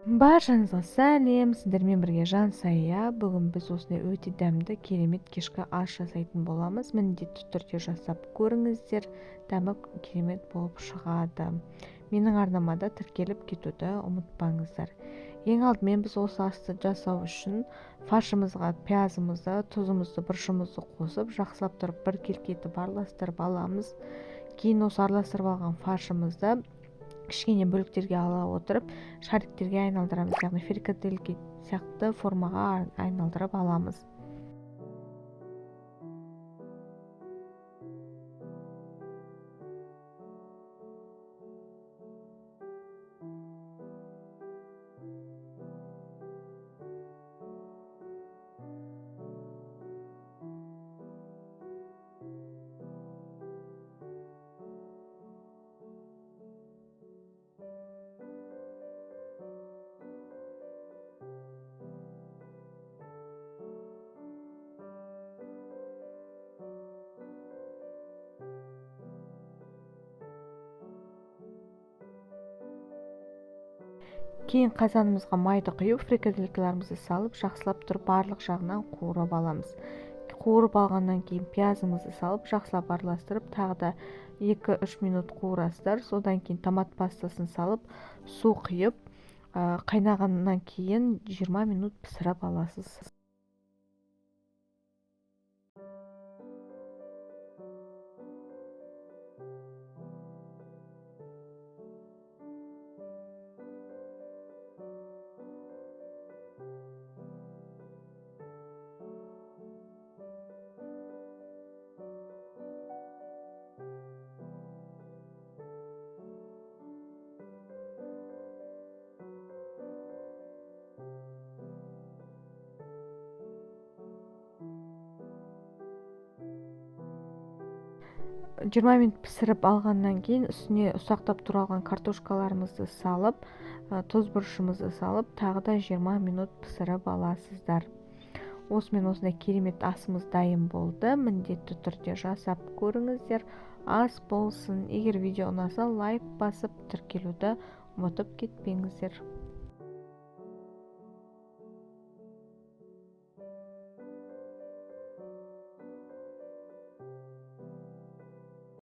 Баршаңызға сәлем, сіздермен бірге Жансая. Бүгін біз осындай өте дәмді, керемет кешкі ас жасайтын боламыз. Міндетті түрде жасап көріңіздер, дәмі керемет болып шығады. Менің арнамада тіркеліп кетуді ұмытпаңыздар. Ең алдымен біз осы асты жасау үшін фаршымызға пиязымызды, тұзымызды, бұршымызды қосып, жақсылап тұрып бір келкетіп араластырып аламыз. Кейін осы араластырып алған фаршымызды кішкене бөліктерге ала отырып шариктерге айналдырамыз, яғни фрикадельки сияқты формаға айналдырып аламыз. Кейін қазанымызға майды құйып, фрикаделькаларымызды салып, жақсылап тұрып барлық жағынан қуырып аламыз. Қуырып алғаннан кейін пиязымызды салып, жақсылап араластырып, тағы да 2-3 минут қуырасыздар. Содан кейін томат пастасын салып, су құйып, қайнағаннан кейін 20 минут пісіріп аласыз. Жиырма минут пісіріп алғаннан кейін үстіне ұсақтап туралған картошкаларымызды салып, тұз бұрышымызды салып, тағы да 20 минут пісіріп аласыздар. Осымен осындай керемет асымыз дайын болды. Міндетті түрде жасап көріңіздер. Ас болсын. Егер видео ұнаса, лайк басып тіркелуді ұмытып кетпеңіздер.